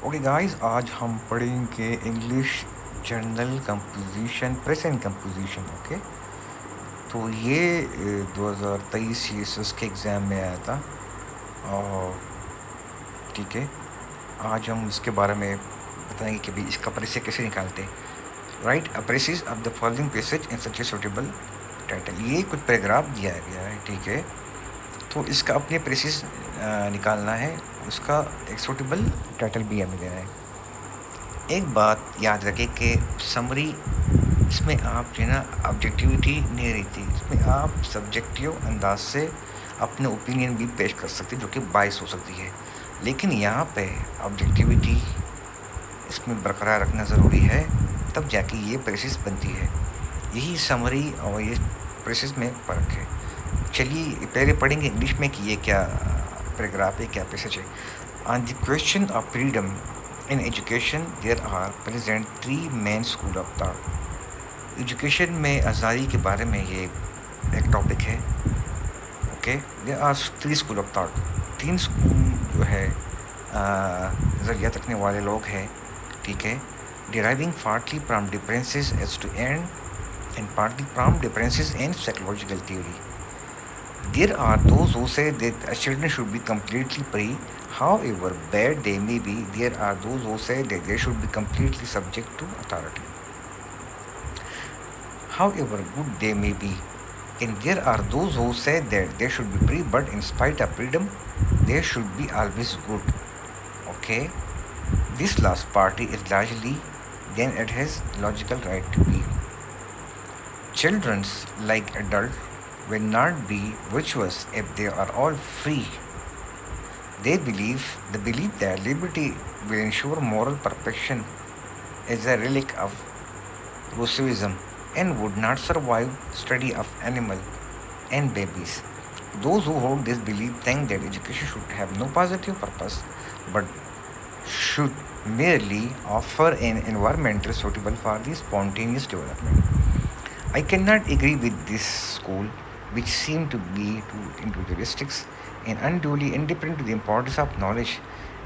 Okay guys, آج ہم پڑھیں گے English general composition, present composition. Okay, تو یہ 2023 CSS کے ایگزام میں آیا تھا. اور ٹھیک ہے، آج ہم اس کے بارے میں بتائیں گے کہ بھی اس کا پریسے کیسے نکالتے. Write precis of the following passage in such a suitable title. یہ کچھ پیراگراف دیا گیا ہے، ٹھیک ہے، تو اس کا اپنے پریسز نکالنا ہے، اس کا ایک سوٹیبل ٹائٹل بھی ہمیں دینا ہے. ایک بات یاد رکھیں کہ سمری اس میں آپ جو ہے نا آبجیکٹیوٹی نہیں رہتی، اس میں آپ سبجیکٹیو انداز سے اپنے اوپینین بھی پیش کر سکتے جو کہ باعث ہو سکتی ہے، لیکن یہاں پہ آبجیکٹیوٹی اس میں برقرار رکھنا ضروری ہے، تب جا کے یہ پریسس بنتی ہے. یہی سمری اور یہ پریسس میں فرق ہے. چلیے پہلے پڑھیں گے انگلش میں کہ یہ کیا پیراگراف ہے، کیا پیسج ہے. On the question of freedom in education there are present three main school of thought. Education میں آزادی کے بارے میں یہ ایک ٹاپک ہے. Okay, there are three school of thought. تین اسکول جو ہے نظریات رکھنے والے لوگ ہیں، ٹھیک ہے. deriving partly from differences as to end and partly from differences in psychological theory. There are those who say that children should be completely free, however bad they may be. There are those who say that they should be completely subject to authority, however good they may be. And there are those who say that they should be free, but in spite of freedom, they should be always good. Okay? This last party is largely then it has logical right to be. Children, like adults, will not be virtuous if they are all free. The belief that liberty will ensure moral perfection is a relic of Rousseauism and would not survive study of animal and babies. Those who hold this belief think that education should have no positive purpose but should merely offer an environment suitable for the spontaneous development. I cannot agree with this school, which seem to be too individualistic and unduly indifferent to the importance of knowledge.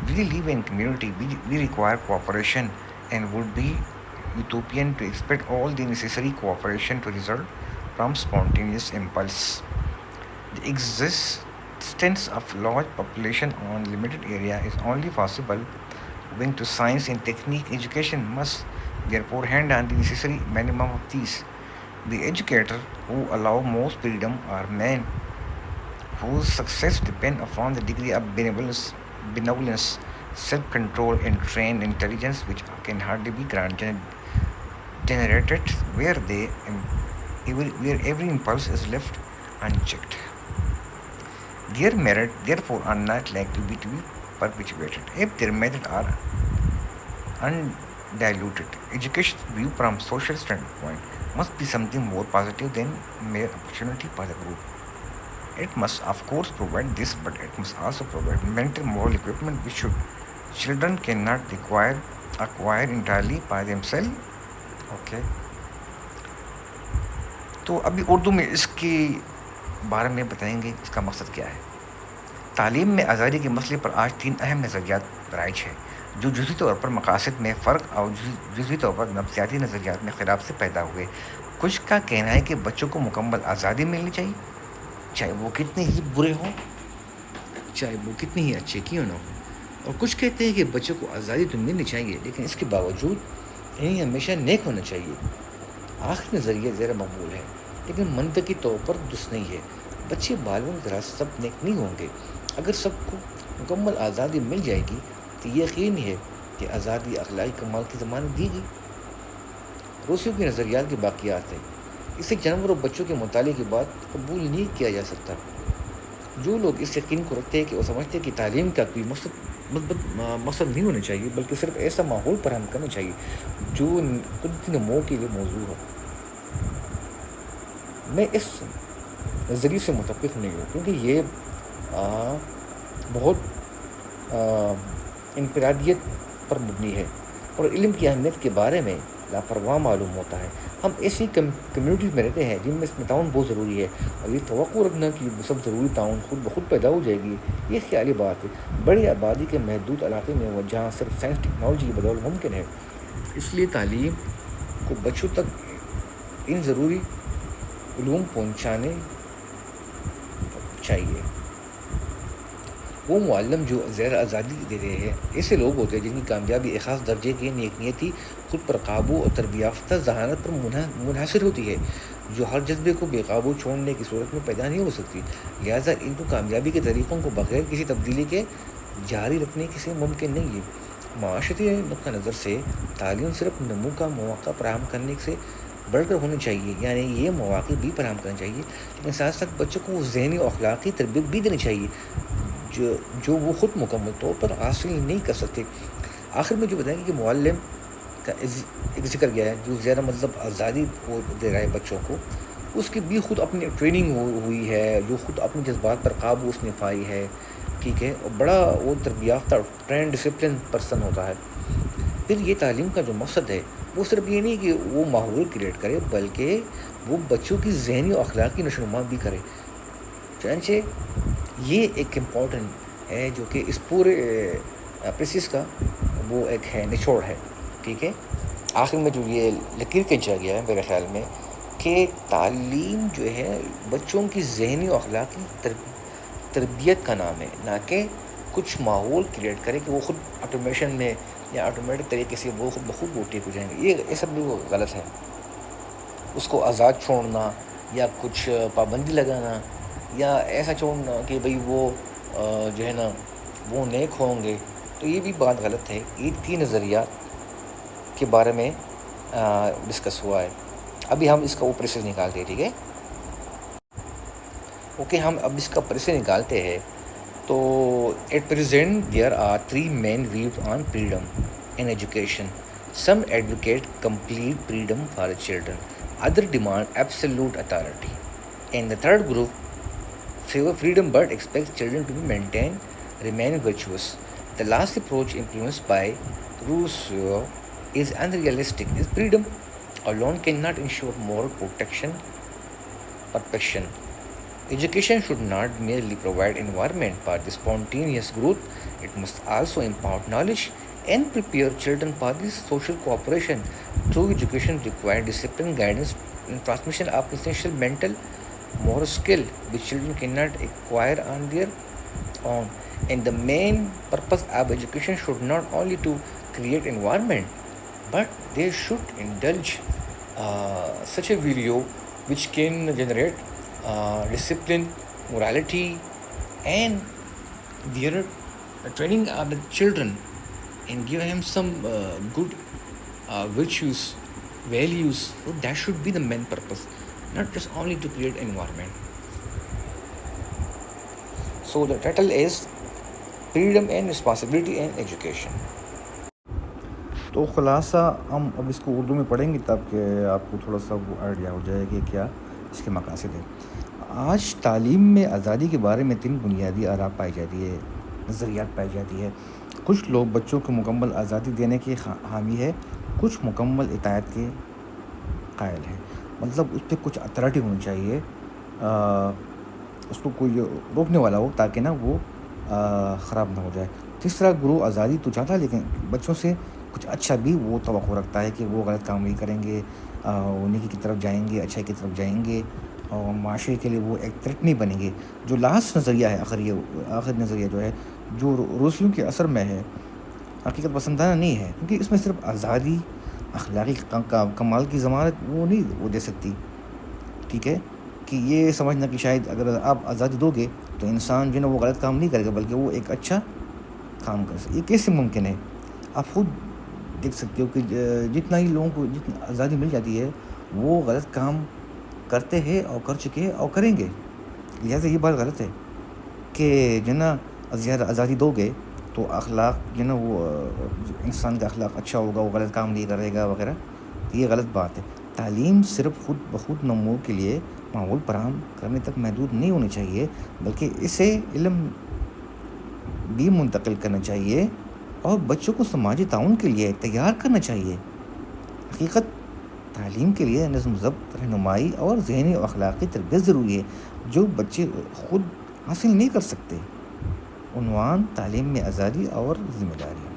We live in community, we require cooperation, and would be utopian to expect all the necessary cooperation to result from spontaneous impulse. The existence of large population on limited area is only possible owing to science and technique. Education must therefore hand on the necessary minimum of these. The educators who allow most freedom are men whose success depends upon the degree of benevolence, self-control, and trained intelligence, which can hardly be generated where every impulse is left unchecked. Their merit, therefore, are not likely to be perpetuated if their methods are undiluted. Education's view from social standpoint must be something more positive than mere opportunity for the group. It must, of course, provide this, but it must also provide mental moral equipment which children cannot acquire entirely by themselves. Okay. تو ابھی اردو میں اس کے بارے میں بتائیں گے اس کا مقصد کیا ہے. تعلیم میں آزادی کے مسئلے پر آج تین اہم نظریات رائج ہیں جو جزوی طور پر مقاصد میں فرق اور جزوی طور پر نفسیاتی نظریات میں خلاف سے پیدا ہوئے. کچھ کا کہنا ہے کہ بچوں کو مکمل آزادی ملنی چاہیے، چاہے وہ کتنے ہی برے ہوں، چاہے وہ کتنے ہی اچھے کیوں نہ ہوں. اور کچھ کہتے ہیں کہ بچوں کو آزادی تو ملنی چاہیے لیکن اس کے باوجود انہیں ہمیشہ نیک ہونا چاہیے. آخری نظریہ زیر مقبول ہے لیکن منطقی طور پر درست نہیں ہے. بچے بالغوں کی طرح سب نیک نہیں ہوں گے. اگر سب کو مکمل آزادی مل جائے گی تو یہ یقینی ہے کہ آزادی اخلاقی کمال کی ضمانت دی گی. روسیو کے نظریات کے باقیات ہیں. اسے جانور اور بچوں کے مطالعے کی بات قبول نہیں کیا جا سکتا. جو لوگ اس یقین کو رکھتے ہیں کہ وہ سمجھتے ہیں کہ تعلیم کا کوئی مقصد نہیں ہونا چاہیے بلکہ صرف ایسا ماحول فراہم کرنا چاہیے جو قدرتی نمو کے لیے موزوں ہو. میں اس نظریے سے متفق نہیں ہوں کیونکہ یہ بہت انفرادیت پر مبنی ہے اور علم کی اہمیت کے بارے میں لاپرواہ معلوم ہوتا ہے. ہم ایسی کمیونٹیز میں رہتے ہیں جن میں اس میں تعاون بہت ضروری ہے, اور یہ توقع رکھنا کہ سب ضروری تعاون خود بخود پیدا ہو جائے گی, یہ خیالی بات ہے. بڑی آبادی کے محدود علاقے میں وہ جہاں صرف سائنس ٹیکنالوجی کی بدولت ممکن ہے, اس لیے تعلیم کو بچوں تک ان ضروری علوم پہنچانے چاہیے. وہ معلم جو زیر آزادی دے رہے ہیں ایسے لوگ ہوتے ہیں جن کی کامیابی ایک خاص درجے کی نیک نیتی, خود پر قابو اور تربیت یافتہ ذہانت پر منحصر ہوتی ہے, جو ہر جذبے کو بے قابو چھوڑنے کی صورت میں پیدا نہیں ہو سکتی. لہٰذا ان کو کامیابی کے طریقوں کو بغیر کسی تبدیلی کے جاری رکھنے سے ممکن نہیں ہے. معاشرتی نقطہ نظر سے تعلیم صرف نمو کا مواقع فراہم کرنے سے بڑھ کر ہونی چاہیے, یعنی یہ مواقع بھی فراہم کرنا چاہیے, لیکن ساتھ ساتھ بچوں کو ذہنی اور اخلاقی تربیت بھی دینی چاہیے جو وہ خود مکمل طور پر حاصل نہیں کر سکتے. آخر میں جو بتائیں گے کہ معلم کا ایک ذکر گیا ہے جو زیادہ مطلب آزادی کو دے رہا ہے بچوں کو, اس کی بھی خود اپنی ٹریننگ ہوئی ہے, جو خود اپنے جذبات پر قابو اس نے پائی ہے, ٹھیک ہے, اور بڑا وہ تربیت یافتہ ٹرینڈ ڈسپلن پرسن ہوتا ہے. پھر یہ تعلیم کا جو مقصد ہے وہ صرف یہ نہیں کہ وہ ماحول کریٹ کرے, بلکہ وہ بچوں کی ذہنی اور اخلاقی نشوونما بھی کرے. چنانچہ یہ ایک امپورٹنٹ ہے جو کہ اس پورے پروسیس کا وہ ایک ہے نچوڑ ہے, ٹھیک ہے. آخر میں جو یہ لکیر کھینچا گیا ہے میرے خیال میں کہ تعلیم جو ہے بچوں کی ذہنی و اخلاقی تربیت کا نام ہے, نہ کہ کچھ ماحول کریٹ کرے کہ وہ خود آٹومیشن میں یا آٹومیٹک طریقے سے وہ خود بخود وہ ٹھیک ہو جائیں گے. یہ سب بھی وہ غلط ہے. اس کو آزاد چھوڑنا یا کچھ پابندی لگانا یا ایسا چھوڑنا کہ بھئی وہ جو ہے نا وہ نیک ہوں گے, تو یہ بھی بات غلط ہے. عید کی نظریات کے بارے میں ڈسکس ہوا ہے. ابھی ہم اس کا اوپر سے نکالتے ہیں, ٹھیک ہے, اوکے. ہم اب اس کا اوپر سے نکالتے ہیں. تو at present there are 3 main views on freedom in education. Some advocate complete freedom for children, other demand absolute authority, and the third group favor freedom but expects children to remain virtuous. The last approach, influenced by Rousseau, is unrealistic. Is freedom alone cannot ensure moral perfection. Education should not merely provide environment for the spontaneous growth, it must also impart knowledge and prepare children for this social cooperation. True education requires discipline, guidance, and transmission of essential mental moral skill which children cannot acquire on their own. And the main purpose of education should not only to create environment, but they should indulge such a video which can generate discipline, morality, and their training of the children and give him some good virtues, values. So that should be the main purpose, not just only to create environment. So the title is Freedom and Responsibility in Education. تو خلاصہ ہم اب اس کو اردو میں پڑھیں گے تاکہ آپ کو تھوڑا سا وہ آئیڈیا ہو جائے کہ کیا اس کے مقاصد ہیں. آج تعلیم میں آزادی کے بارے میں 3 بنیادی آراء پائی جاتی ہے, نظریات پائی جاتی ہے. کچھ لوگ بچوں کو مکمل آزادی دینے کے حامی ہے, کچھ مکمل اطاعت کے قائل ہیں. مطلب اس پہ کچھ اتھارٹی ہونی چاہیے, اس کو کوئی روکنے والا ہو تاکہ نا وہ خراب نہ ہو جائے. تیسرا گروہ آزادی تو چاہتا ہے لیکن بچوں سے کچھ اچھا بھی وہ توقع رکھتا ہے کہ وہ غلط کام نہیں کریں گے, وہ نیکی کی طرف جائیں گے, اچھائی کی طرف جائیں گے, اور معاشرے کے لیے وہ ایک تھریٹ نہیں بنیں گے. جو لاسٹ نظریہ ہے, آخر نظریہ جو ہے, جو روسیوں کے اثر میں ہے, حقیقت پسندانہ نہیں ہے, کیونکہ اس میں صرف آزادی اخلاقی کمال کی ضمانت وہ نہیں وہ دے سکتی, ٹھیک ہے, کہ یہ سمجھنا کہ شاید اگر آپ آزادی دو گے تو انسان جو ہے نا وہ غلط کام نہیں کرے گا بلکہ وہ ایک اچھا کام کر سکے. یہ کیسے ممکن ہے؟ آپ خود دیکھ سکتے ہو کہ جتنا ہی لوگوں کو جتنی آزادی مل جاتی ہے وہ غلط کام کرتے ہیں اور کر چکے ہیں اور کریں گے. لہٰذا یہ بات غلط ہے کہ جو ہے نا زیادہ آزادی دو گے تو اخلاق جو ہے نا وہ انسان کا اخلاق اچھا ہوگا, وہ غلط کام نہیں کرے گا وغیرہ. یہ غلط بات ہے. تعلیم صرف خود بخود نمو کے لیے ماحول فراہم کرنے تک محدود نہیں ہونی چاہیے, بلکہ اسے علم بھی منتقل کرنا چاہیے اور بچوں کو سماجی تعاون کے لیے تیار کرنا چاہیے. حقیقت تعلیم کے لیے نظم و ضبط، رہنمائی اور ذہنی و اخلاقی تربیت ضروری ہے جو بچے خود حاصل نہیں کر سکتے۔ عنوان: تعلیم میں آزادی اور ذمہ داری۔